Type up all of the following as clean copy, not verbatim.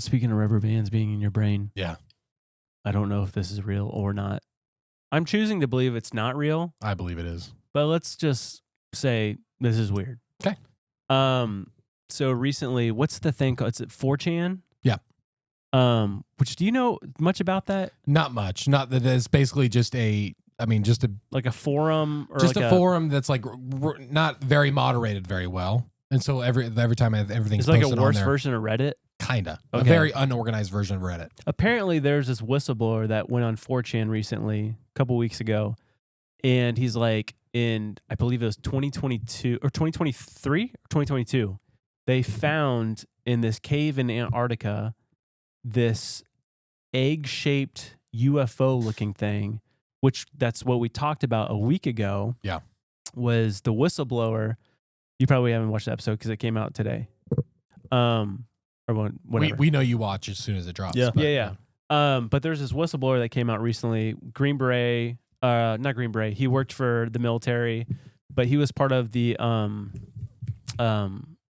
speaking of rubber bands being in your brain, Yeah. I don't know if this is real or not. I'm choosing to believe it's not real, I believe it is. but let's just say this is weird. Okay. So recently, what's the thing called? Is it 4chan? Yeah. Which, do you know much about that? Not much. Not that it's basically just a Like a forum, or just like a forum that's like not very moderated very well. And so every time everything's it's like a posted on worse there, version of Reddit. kinda Okay. a very unorganized version of Reddit. Apparently, there's this whistleblower that went on 4chan recently, a couple weeks ago, and he's like, I believe it was 2022 or 2023 or 2022, they found in this cave in Antarctica this egg-shaped UFO-looking thing, which that's what we talked about a week ago. Yeah. Was the whistleblower. You probably haven't watched the episode because it came out today. Or whatever. We know you watch as soon as it drops. Yeah. But, Yeah. But there's this whistleblower that came out recently, Green Beret, not Green Beret. He worked for the military, but he was part of the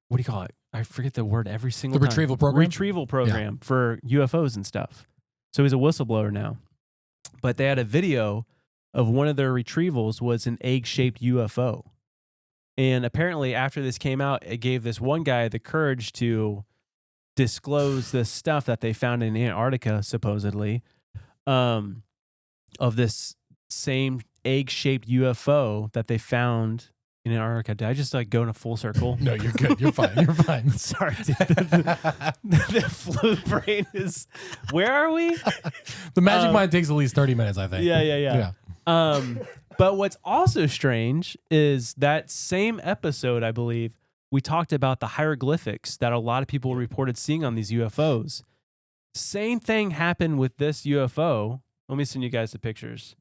what do you call it? I forget the word every single time. retrieval program? Retrieval program for UFOs and stuff. So he's a whistleblower now. But they had a video of one of their retrievals was an egg-shaped UFO. And apparently after this came out, it gave this one guy the courage to disclose this stuff that they found in Antarctica, supposedly, of this same egg-shaped UFO that they found in Antarctica. Did I just like go in a full circle? No, you're good. You're fine. You're fine. Sorry, dude. The flu brain is. Where are we? The magic mind takes at least 30 minutes, I think. Yeah. But what's also strange is that same episode, I believe, we talked about the hieroglyphics that a lot of people reported seeing on these UFOs. Same thing happened with this UFO. Let me send you guys the pictures.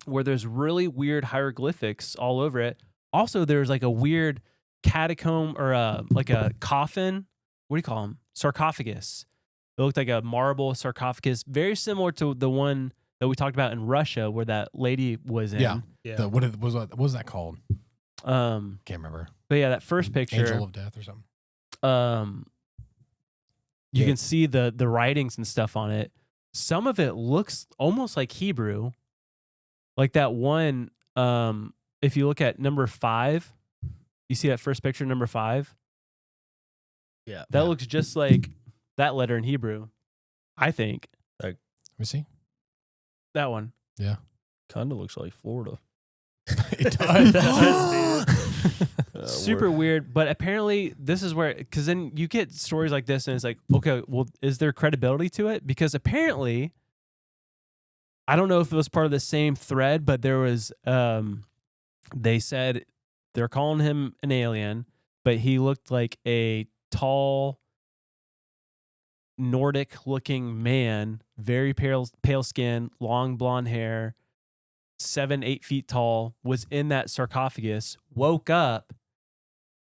Where there's really weird hieroglyphics all over it. Also, there's like a weird catacomb or like a coffin. What do you call them? Sarcophagus. It looked like a marble sarcophagus, very similar to the one that we talked about in Russia, where that lady was in. Yeah. What was that called? Can't remember. But yeah, that first picture, Angel of Death or something. You can see the writings and stuff on it. Some of it looks almost like Hebrew. Like that one, if you look at number 5, you see that first picture, number 5? Yeah. That looks just like that letter in Hebrew, I think. Let me see. That one. Yeah. Kind of looks like Florida. It does. Super weird, but apparently this is where, because then you get stories like this and it's like, okay, well, is there credibility to it? Because apparently, I don't know if it was part of the same thread, but there was, they said they're calling him an alien, but he looked like a tall, Nordic-looking man, very pale skin, long blonde hair, 7-8 feet tall, was in that sarcophagus, woke up,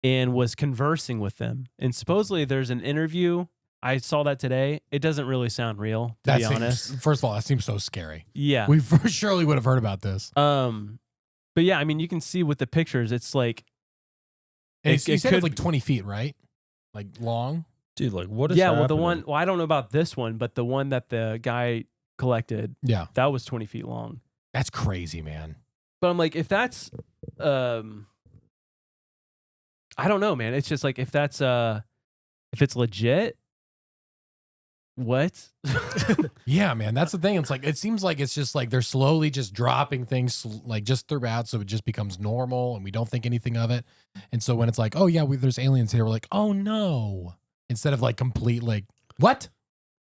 and was conversing with them. And supposedly there's an interview. I saw that today. It doesn't really sound real, to be honest. First of all, that seems so scary. Yeah. We surely would have heard about this. But yeah, I mean, you can see with the pictures, it's like... You said it's like 20 feet, right? Like long? Dude, like what is Yeah, happening? I don't know about this one, but the one that the guy collected, Yeah. that was 20 feet long. That's crazy, man. But I'm like, if that's... I don't know, man. It's just like, if that's... if it's legit... What? Yeah, man. That's the thing. It's like, it seems like it's just like they're slowly just dropping things like just throughout, so it just becomes normal and we don't think anything of it. And so when it's like, oh yeah, there's aliens here, we're like, oh no. Instead of like complete like, what?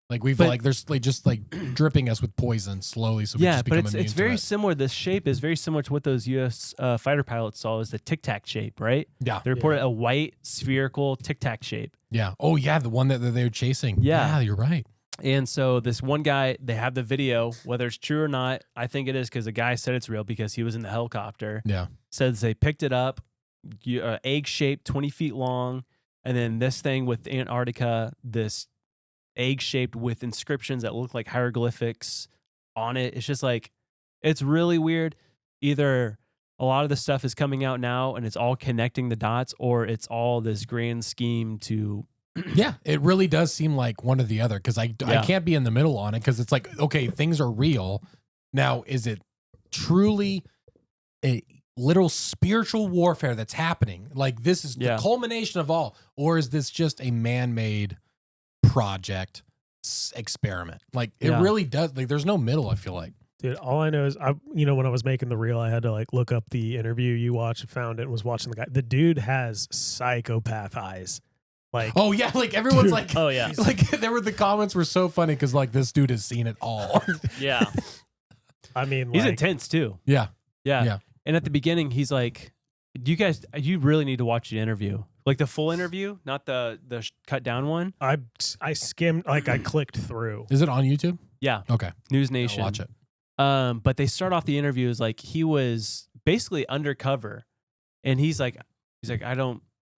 Like there's like just like dripping us with poison slowly, so we just become immune to it. It's very similar. The shape is very similar to what those U.S. Fighter pilots saw, is the Tic Tac shape, right? Yeah. They reported a white spherical Tic Tac shape. Yeah. Oh yeah, the one that they were chasing. Yeah, you're right. And so this one guy, they have the video, whether it's true or not. I think it is, because the guy said it's real because he was in the helicopter. Yeah. Says they picked it up, egg shaped, 20 feet long, and then this thing with Antarctica, this egg shaped with inscriptions that look like hieroglyphics on it. It's just like, it's really weird. Either a lot of the stuff is coming out now and it's all connecting the dots, or it's all this grand scheme to Yeah, it really does seem like one or the other because I Yeah. can't be in the middle on it because it's like, okay, things are real. Now, is it truly a literal spiritual warfare that's happening? Like this is Yeah. the culmination of all, or is this just a man-made project experiment? Like it Yeah. really does. Like there's no middle. I feel like. Dude, all I know is when I was making the reel, I had to like look up the interview you watched and found it and was watching the guy. The dude has psychopath eyes. Like, Oh yeah, like everyone's Dude. like, Oh yeah. like the comments were so funny because like this dude has seen it all. Yeah. I mean, He's like, intense too. Yeah. Yeah. Yeah. And at the beginning, he's like, you really need to watch the interview. Like the full interview, not the cut down one. I skimmed, like I clicked through. Is it on YouTube? Yeah. Okay, News I'll Nation. watch it. But they start off the interview as like he was basically undercover. And he's like, I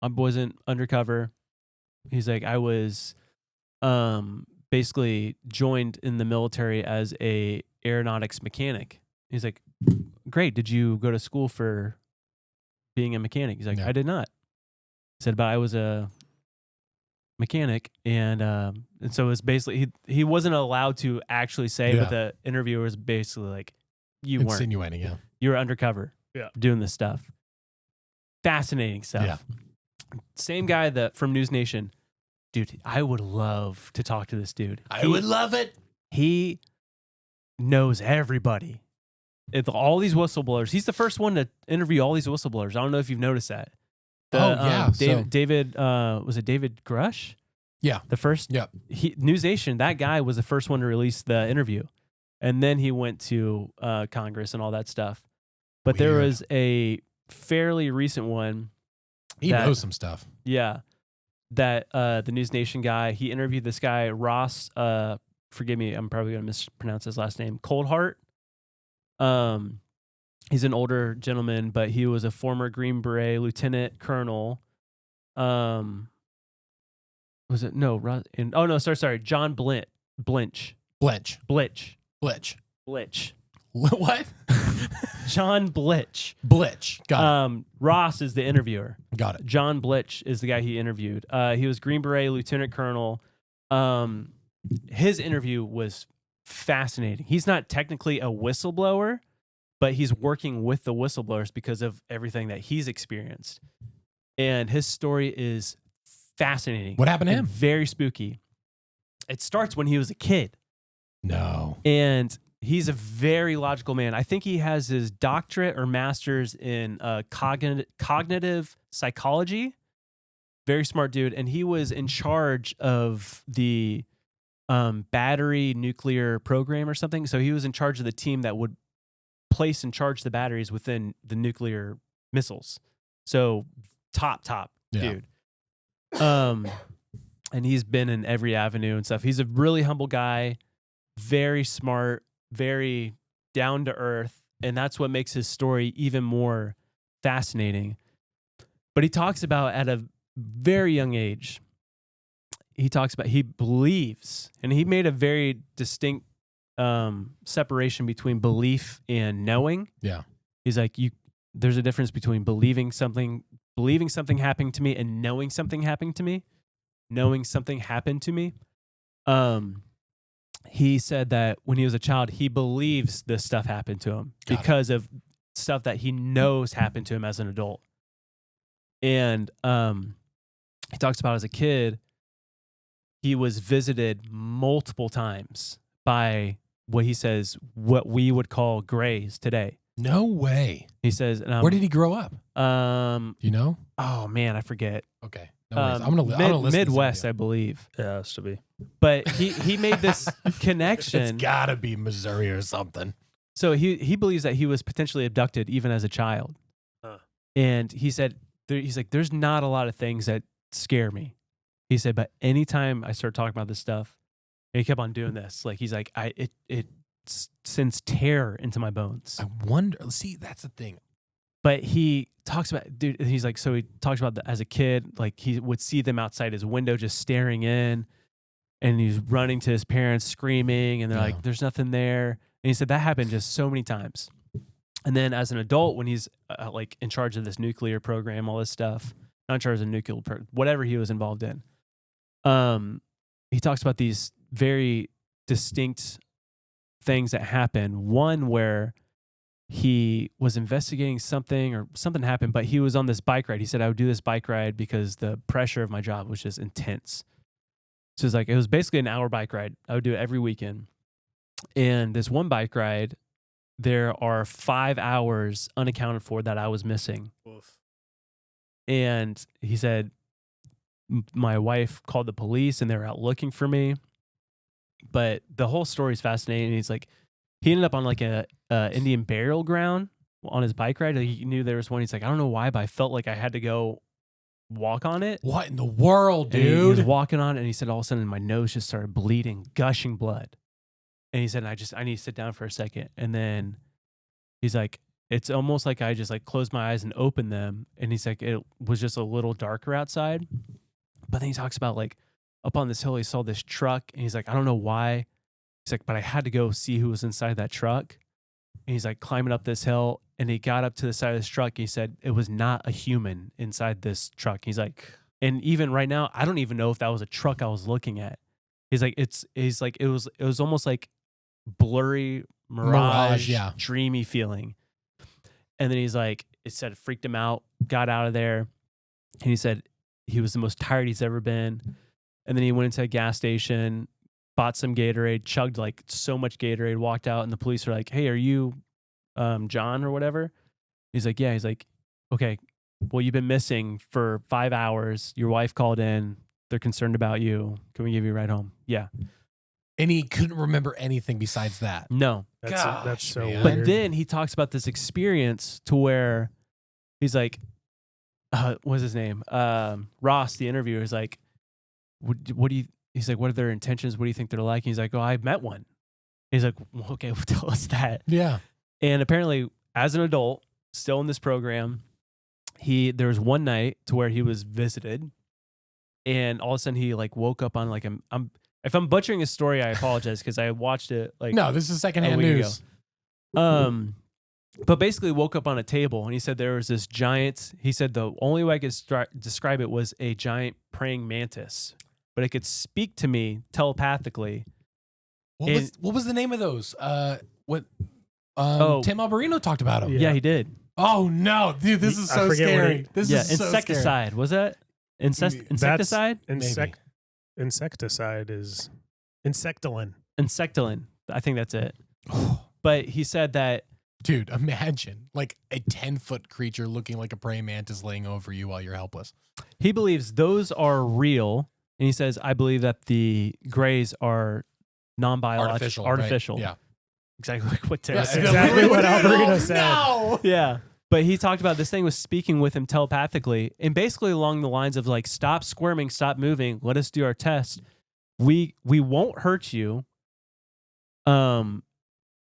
wasn't undercover. He's like, I was basically joined in the military as a aeronautics mechanic. He's like, great. Did you go to school for being a mechanic? He's like, Yeah. I did not. He said, but I was a mechanic. And so it was basically, he wasn't allowed to actually say, Yeah. but the interviewer was basically like, you weren't. Insinuating, yeah. You were undercover. Yeah. Doing this stuff. Fascinating stuff. Yeah. Same guy from News Nation. Dude, I would love to talk to this dude. I would love it. He knows everybody. All these whistleblowers. He's the first one to interview all these whistleblowers. I don't know if you've noticed that. David, was it David Grush? Yeah. The first. Yep. News Nation, that guy was the first one to release the interview. And then he went to Congress and all that stuff. But there Weird. was a fairly recent one. He knows some stuff. Yeah. That the News Nation guy, he interviewed this guy, Ross, forgive me, I'm probably going to mispronounce his last name, Coldheart. He's an older gentleman, but he was a former Green Beret lieutenant colonel. Was it? No, sorry. John Blinch. Blitch. What? John Blitch. Blitch. Got it. Ross is the interviewer. Got it. John Blitch is the guy he interviewed. He was Green Beret lieutenant colonel. His interview was fascinating. He's not technically a whistleblower, but he's working with the whistleblowers because of everything that he's experienced. And his story is fascinating. What happened to and him? Very spooky. It starts when he was a kid. No. And he's a very logical man. I think he has his doctorate or master's in cognitive psychology. Very smart dude. And he was in charge of the battery nuclear program or something. So he was in charge of the team that would place and charge the batteries within the nuclear missiles. So top Yeah. dude. And he's been in every avenue and stuff. He's a really humble guy, very smart, very down to earth. And that's what makes his story even more fascinating. But he talks about at a very young age, he believes, and he made a very distinct separation between belief and knowing. Yeah. He's like, there's a difference between believing something happening to me and knowing something happened to me. Knowing something happened to me. He said that when he was a child, he believes this stuff happened to him because of stuff that he knows happened to him as an adult. And he talks about as a kid, he was visited multiple times by what he says, what we would call grays today. No way. He says, Where did he grow up? You know? Oh man, I forget. Okay. No worries. I'm gonna listen to this Midwest, I video. believe. It has to be. But he made this connection. It's gotta be Missouri or something. So he believes that he was potentially abducted even as a child. And he said, he's like, there's not a lot of things that scare me. He said, but anytime I start talking about this stuff, and he kept on doing this, like he's like, it sends terror into my bones. I wonder. See, that's the thing. But he talks about, dude, he's like, so he talks about as a kid, like he would see them outside his window just staring in, and he's running to his parents screaming, and they're like, there's nothing there. And he said that happened just so many times. And then as an adult, when he's like in charge of this nuclear program, all this stuff, not in charge of nuclear, whatever he was involved in, He talks about these very distinct things that happen. One where he was investigating something or something happened, but he was on this bike ride. He said, I would do this bike ride because the pressure of my job was just intense. So it's like, it was basically an hour bike ride. I would do it every weekend. And this one bike ride, there are 5 hours unaccounted for that I was missing. Oof. And he said, my wife called the police and they were out looking for me. But the whole story is fascinating. He's like, he ended up on like a Indian burial ground on his bike ride. He knew there was one. He's like, I don't know why, but I felt like I had to go walk on it. What in the world, And he was dude? walking on it, and he said all of a sudden my nose just started bleeding, gushing blood. And he said, I need to sit down for a second. And then he's like, it's almost like I just like closed my eyes and opened them. And he's like, it was just a little darker outside. But then he talks about like up on this hill, he saw this truck, and he's like, I don't know why. He's like, but I had to go see who was inside that truck. And he's like climbing up this hill, and he got up to the side of this truck. And he said it was not a human inside this truck. He's like, and even right now, I don't even know if that was a truck I was looking at. He's like, it was almost like blurry mirage, yeah. dreamy feeling. And then he's like, it said it freaked him out, got out of there. And he said he was the most tired he's ever been. And then he went into a gas station, bought some Gatorade, chugged like so much Gatorade, walked out, and the police were like, hey, are you John or whatever? He's like, yeah. He's like, okay, well, you've been missing for 5 hours. Your wife called in. They're concerned about you. Can we give you a ride home? Yeah. And he couldn't remember anything besides that. No. That's so man. weird. But then he talks about this experience to where he's like, what's his name? Ross, the interviewer, is like, what do you, he's like, what are their intentions? What do you think they're like? And he's like, oh, I met one. He's like, well, okay, well, tell us that. Yeah. And apparently, as an adult, still in this program, there was one night to where he was visited, and all of a sudden he like woke up on like if I'm butchering his story, I apologize because I watched it like No, this is secondhand week news. But basically woke up on a table, and he said there was this giant. He said the only way I could describe it was a giant praying mantis, but it could speak to me telepathically. What was the name of those? Tim Alberino talked about them. Yeah, he did. Oh no, dude, this is I so forget what scary. This Yeah, is so scary. insecticide. Was that insecticide? Insecticide is insectilin. Insectilin. I think that's it. But he said that. Dude, imagine like a 10-foot creature looking like a praying mantis laying over you while you're helpless. He believes those are real, and he says, I believe that the grays are non-biological, artificial. Right? Yeah. Exactly like what Tim Yeah, said. exactly what Alberino said. No. Yeah. But he talked about this thing was speaking with him telepathically, and basically along the lines of like, stop squirming, stop moving, let us do our test. We won't hurt you.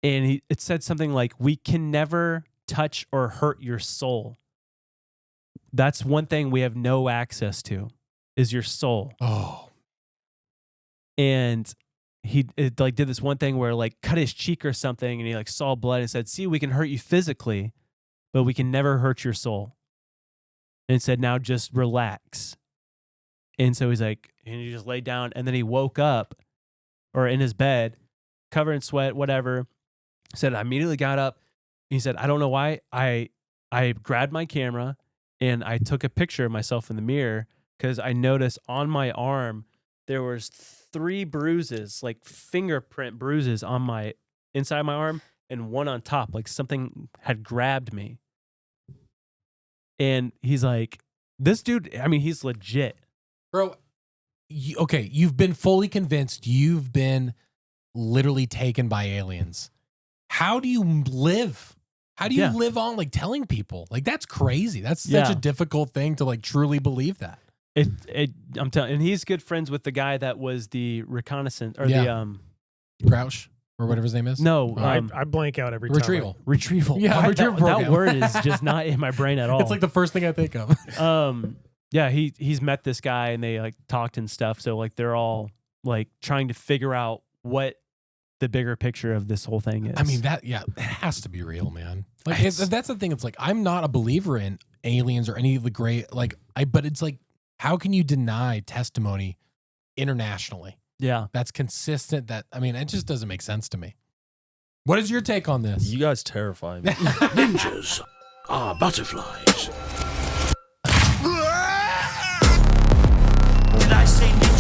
And it said something like, we can never touch or hurt your soul. That's one thing we have no access to, is your soul. Oh. And it like did this one thing where like cut his cheek or something, and he like saw blood and said, see, we can hurt you physically, but we can never hurt your soul. And said, now just relax. And so he's like, and he just laid down, and then he woke up or in his bed, covered in sweat, whatever. Said, I immediately got up. He said, I don't know why. I grabbed my camera and I took a picture of myself in the mirror because I noticed on my arm there was 3 bruises, like fingerprint bruises on my inside my arm, and one on top, like something had grabbed me. And he's like, this dude, I mean, he's legit. Bro, okay, you've been fully convinced you've been literally taken by aliens. How do you live? How do you live on like telling people? Like that's crazy. That's such a difficult thing to like truly believe that. I'm telling, and he's good friends with the guy that was the reconnaissance or the Crouch or whatever his name is. No, I blank out every retrieval. Retrieval. Yeah, retrieval that word is just not in my brain at all. It's like the first thing I think of. Yeah, he's met this guy and they like talked and stuff. So like they're all like trying to figure out what the bigger picture of this whole thing is. I mean, it has to be real, man. Like that's the thing. It's like I'm not a believer in aliens or any of the great but it's like, how can you deny testimony internationally. Yeah. That's consistent. I mean, it just doesn't make sense to me. What is your take on this? You guys terrify me. Ninjas are butterflies. Did I say ninja?